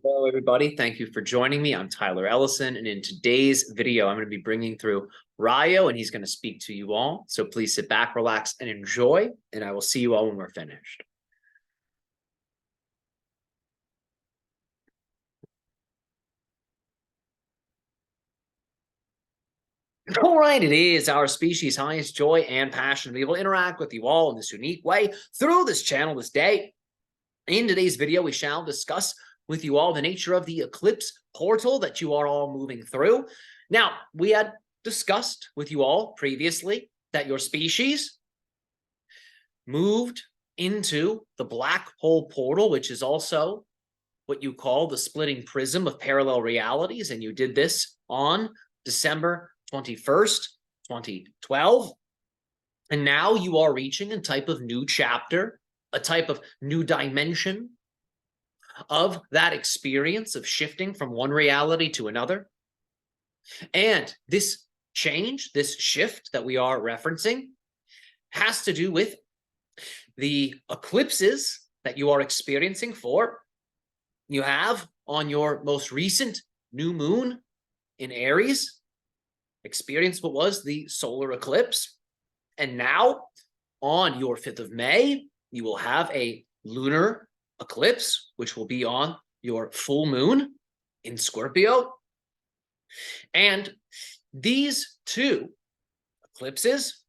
Hello, everybody. Thank you for joining me. I'm Tyler Ellison, and in today's video, I'm going to be bringing through Ryo, and he's going to speak to you all. So please sit back, relax, and enjoy, and I will see you all when we're finished. All right, it is our species' highest joy and passion to be able to interact with you all in this unique way through this channel this day. In today's video, we shall discuss with you all the nature of the Eclipse portal that you are all moving through. Now, we had discussed with you all previously that your species moved into the black hole portal, which is also what you call the splitting prism of parallel realities, and you did this on December 21st, 2012. And now you are reaching a type of new chapter, a type of new dimension of that experience of shifting from one reality to another. And this change, this shift that we are referencing, has to do with the eclipses that you are experiencing. For you have on your most recent new moon in Aries experienced what was the solar eclipse. And now on your 5th of May, you will have a lunar eclipse, which will be on your full moon in Scorpio. And these two eclipses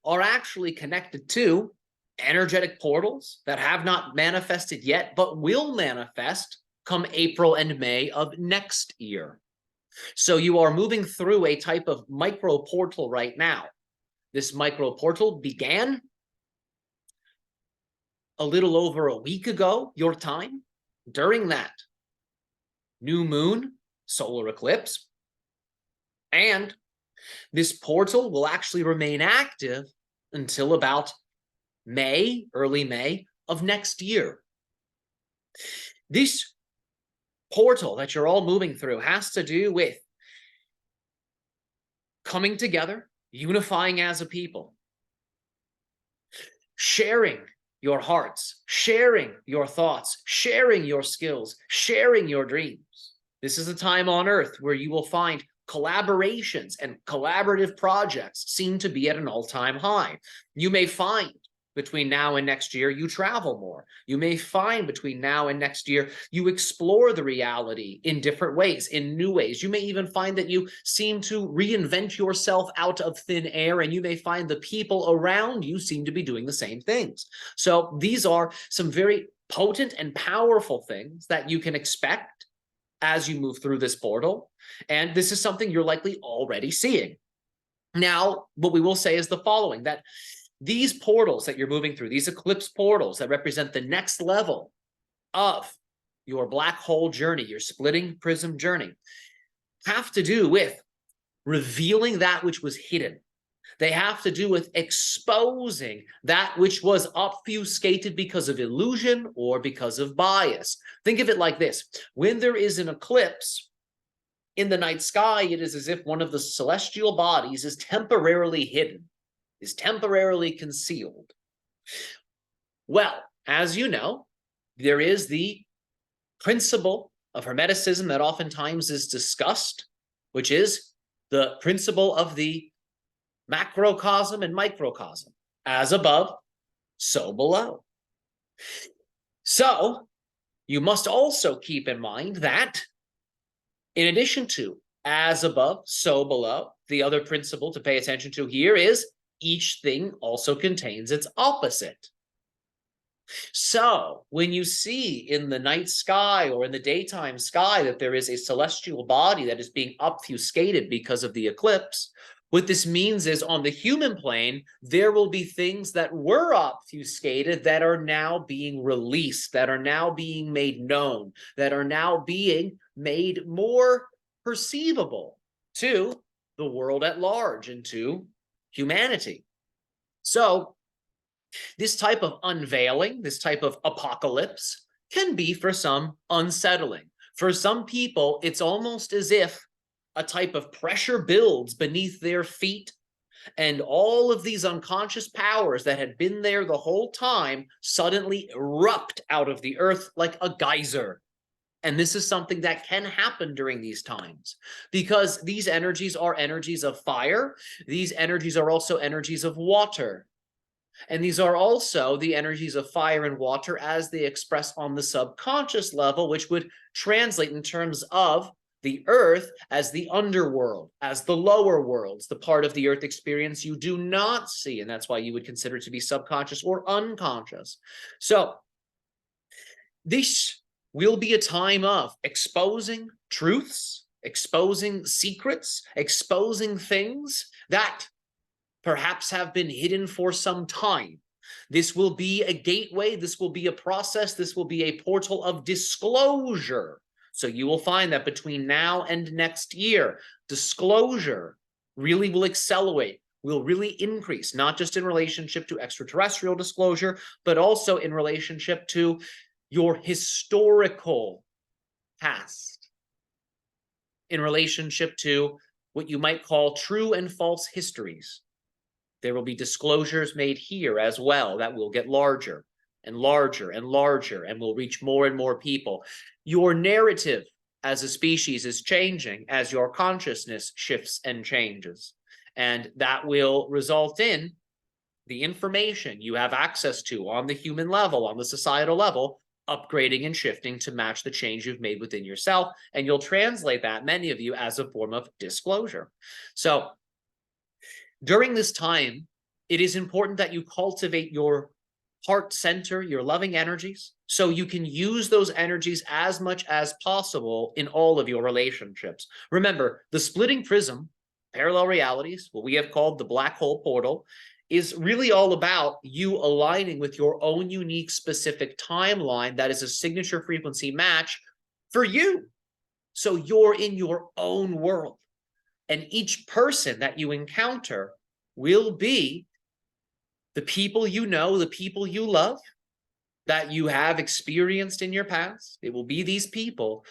are actually connected to energetic portals that have not manifested yet, but will manifest come April and May of next year. So you are moving through a type of micro portal right now. This micro portal began a little over a week ago, your time, during that new moon solar eclipse. And this portal will actually remain active until about May, early May of next year. This portal that you're all moving through has to do with coming together, unifying as a people, sharing your hearts, sharing your thoughts, sharing your skills, sharing your dreams. This is a time on Earth where you will find collaborations and collaborative projects seem to be at an all-time high. You may find between now and next year, you travel more. You may find between now and next year, you explore the reality in different ways, in new ways. You may even find that you seem to reinvent yourself out of thin air, and you may find the people around you seem to be doing the same things. So these are some very potent and powerful things that you can expect as you move through this portal. And this is something you're likely already seeing. Now, what we will say is the following, that these portals that you're moving through, these eclipse portals that represent the next level of your black hole journey, your splitting prism journey, have to do with revealing that which was hidden. They have to do with exposing that which was obfuscated because of illusion or because of bias. Think of it like this. When there is an eclipse in the night sky, it is as if one of the celestial bodies is temporarily hidden, is temporarily concealed. Well, as you know, there is the principle of Hermeticism that oftentimes is discussed, which is the principle of the macrocosm and microcosm. As above, so below. So you must also keep in mind that in addition to as above, so below, the other principle to pay attention to here is each thing also contains its opposite. So when you see in the night sky or in the daytime sky that there is a celestial body that is being obfuscated because of the eclipse, what this means is on the human plane, there will be things that were obfuscated that are now being released, that are now being made known, that are now being made more perceivable to the world at large and to humanity. So this type of unveiling, this type of apocalypse can be for some unsettling. For some people, it's almost as if a type of pressure builds beneath their feet, and all of these unconscious powers that had been there the whole time suddenly erupt out of the earth like a geyser. And this is something that can happen during these times because these energies are energies of fire. These energies are also energies of water. And these are also the energies of fire and water as they express on the subconscious level, which would translate in terms of the earth as the underworld, as the lower worlds, the part of the earth experience you do not see. And that's why you would consider it to be subconscious or unconscious. So this will be a time of exposing truths, exposing secrets, exposing things that perhaps have been hidden for some time. This will be a gateway. This will be a process. This will be a portal of disclosure. So you will find that between now and next year, disclosure really will accelerate, will really increase, not just in relationship to extraterrestrial disclosure, but also in relationship to your historical past, in relationship to what you might call true and false histories. There will be disclosures made here as well that will get larger and larger and larger and will reach more and more people. Your narrative as a species is changing as your consciousness shifts and changes. And that will result in the information you have access to on the human level, on the societal level, upgrading and shifting to match the change you've made within yourself. And you'll translate that, many of you, as a form of disclosure. So during this time, it is important that you cultivate your heart center, your loving energies, so you can use those energies as much as possible in all of your relationships. Remember, the splitting prism, parallel realities, what we have called the black hole portal, is really all about you aligning with your own unique specific timeline that is a signature frequency match for you. So you're in your own world. And each person that you encounter will be the people you know, the people you love, that you have experienced in your past. It will be these people.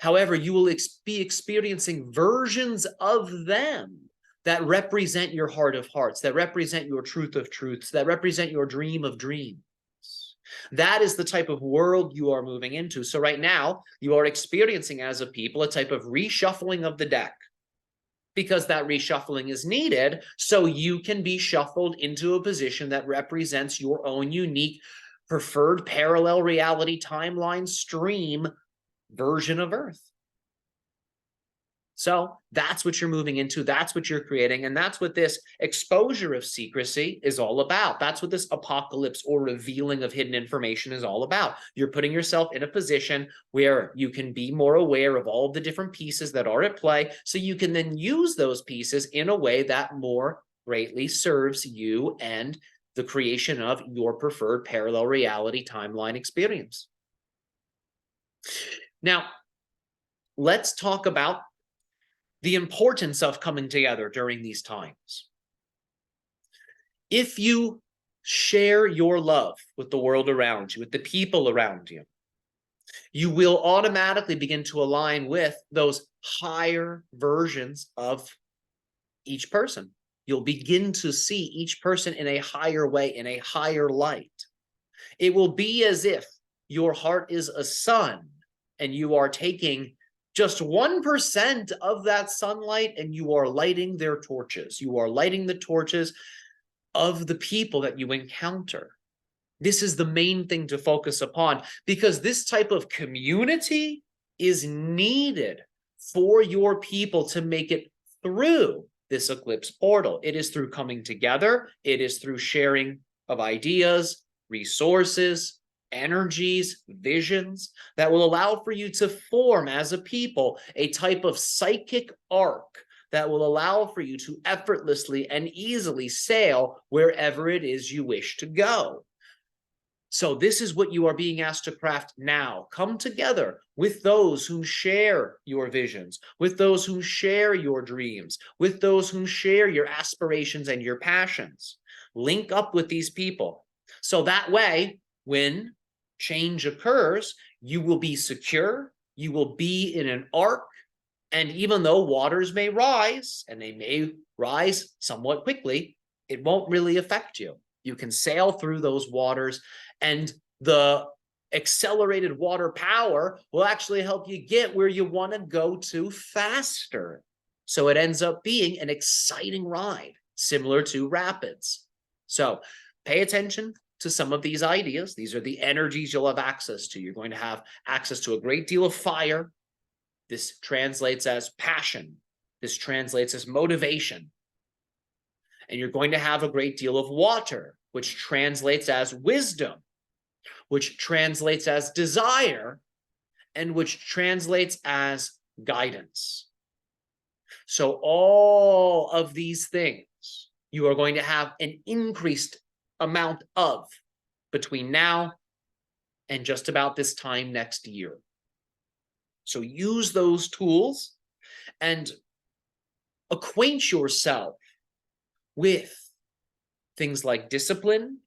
However, you will be experiencing versions of them that represent your heart of hearts, that represent your truth of truths, that represent your dream of dreams. That is the type of world you are moving into. So right now, you are experiencing as a people a type of reshuffling of the deck, because that reshuffling is needed so you can be shuffled into a position that represents your own unique preferred parallel reality timeline stream version of Earth. So that's what you're moving into. That's what you're creating. And that's what this exposure of secrecy is all about. That's what this apocalypse or revealing of hidden information is all about. You're putting yourself in a position where you can be more aware of all of the different pieces that are at play, so you can then use those pieces in a way that more greatly serves you and the creation of your preferred parallel reality timeline experience. Now, let's talk about the importance of coming together during these times. If you share your love with the world around you, with the people around you, you will automatically begin to align with those higher versions of each person. You'll begin to see each person in a higher way, in a higher light. It will be as if your heart is a sun and you are taking just 1% of that sunlight and you are lighting their torches. You are lighting the torches of the people that you encounter. This is the main thing to focus upon, because this type of community is needed for your people to make it through this eclipse portal. It is through coming together. It is through sharing of ideas, resources, energies, visions that will allow for you to form as a people a type of psychic arc that will allow for you to effortlessly and easily sail wherever it is you wish to go. So this is what you are being asked to craft now. Come together with those who share your visions, with those who share your dreams, with those who share your aspirations and your passions. Link up with these people. So that way, when change occurs, you will be secure, you will be in an arc, and even though waters may rise, and they may rise somewhat quickly, it won't really affect you. You can sail through those waters, and the accelerated water power will actually help you get where you want to go to faster. So it ends up being an exciting ride, similar to rapids. So pay attention to some of these ideas. These are the energies you'll have access to. You're going to have access to a great deal of fire. This translates as passion. This translates as motivation. And you're going to have a great deal of water, which translates as wisdom, which translates as desire, and which translates as guidance. So all of these things you are going to have an increased amount of between now and just about this time next year. So use those tools and acquaint yourself with things like discipline,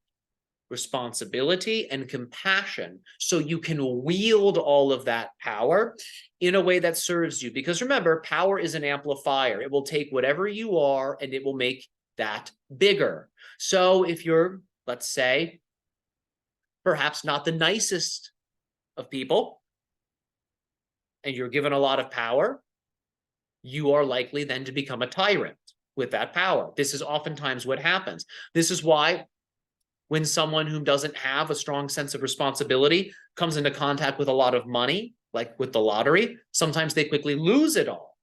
responsibility, and compassion, so you can wield all of that power in a way that serves you. Because remember, power is an amplifier. It will take whatever you are and it will make that bigger. So if you're, let's say, perhaps not the nicest of people, and you're given a lot of power, you are likely then to become a tyrant with that power. This is oftentimes what happens. This is why when someone who doesn't have a strong sense of responsibility comes into contact with a lot of money, like with the lottery, sometimes they quickly lose it all.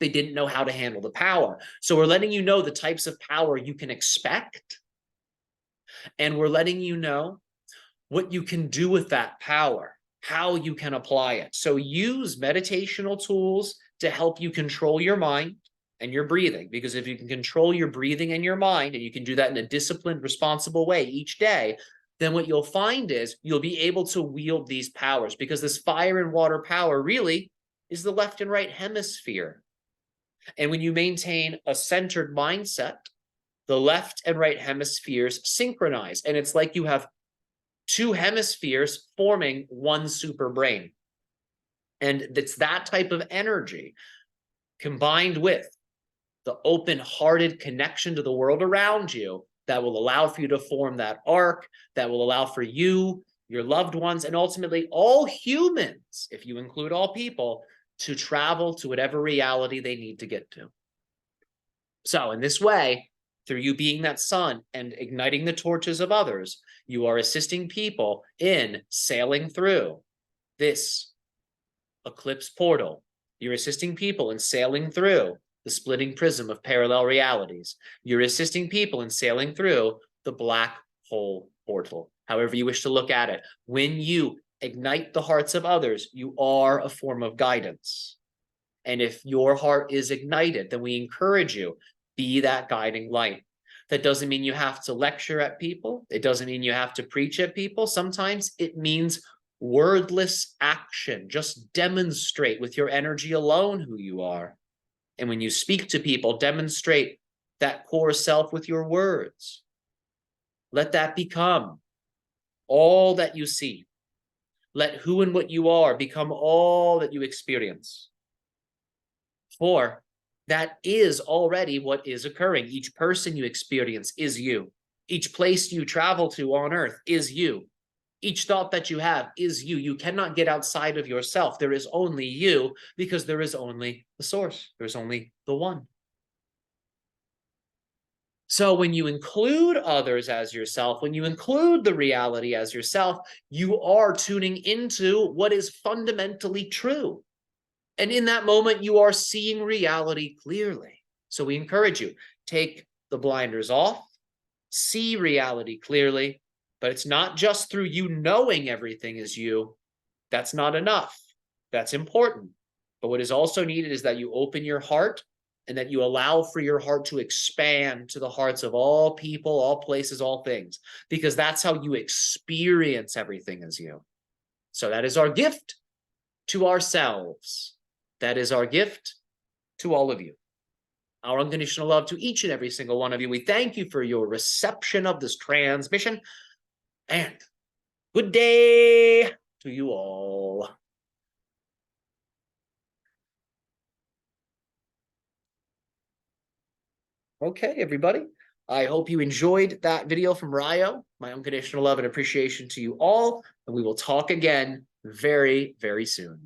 They didn't know how to handle the power. So we're letting you know the types of power you can expect, and we're letting you know what you can do with that power, how you can apply it. So use meditational tools to help you control your mind and your breathing, because if you can control your breathing and your mind, and you can do that in a disciplined, responsible way each day, then what you'll find is you'll be able to wield these powers, because this fire and water power really is the left and right hemisphere. And when you maintain a centered mindset, the left and right hemispheres synchronize, and it's like you have two hemispheres forming one super brain. And it's that type of energy combined with the open-hearted connection to the world around you that will allow for you to form that arc, that will allow for you, your loved ones, and ultimately all humans, if you include all people, to travel to whatever reality they need to get to. So in this way, through you being that sun and igniting the torches of others, you are assisting people in sailing through this eclipse portal. You're assisting people in sailing through the splitting prism of parallel realities. You're assisting people in sailing through the black hole portal, however you wish to look at it. When you ignite the hearts of others, you are a form of guidance. And if your heart is ignited, then we encourage you, be that guiding light. That doesn't mean you have to lecture at people. It doesn't mean you have to preach at people. Sometimes it means wordless action. Just demonstrate with your energy alone who you are. And when you speak to people, demonstrate that core self with your words. Let that become all that you see. Let who and what you are become all that you experience. For that is already what is occurring. Each person you experience is you. Each place you travel to on earth is you. Each thought that you have is you. You cannot get outside of yourself. There is only you, because there is only the source. There's only the one. So when you include others as yourself, when you include the reality as yourself, you are tuning into what is fundamentally true. And in that moment, you are seeing reality clearly. So we encourage you, take the blinders off, see reality clearly, but it's not just through you knowing everything is you. That's not enough. That's important. But what is also needed is that you open your heart, and that you allow for your heart to expand to the hearts of all people, all places, all things, because that's how you experience everything as you. So that is our gift to ourselves. That is our gift to all of you. Our unconditional love to each and every single one of you. We thank you for your reception of this transmission, and good day to you all. Okay, everybody. I hope you enjoyed that video from Ryo. My unconditional love and appreciation to you all. and we will talk again very, very soon.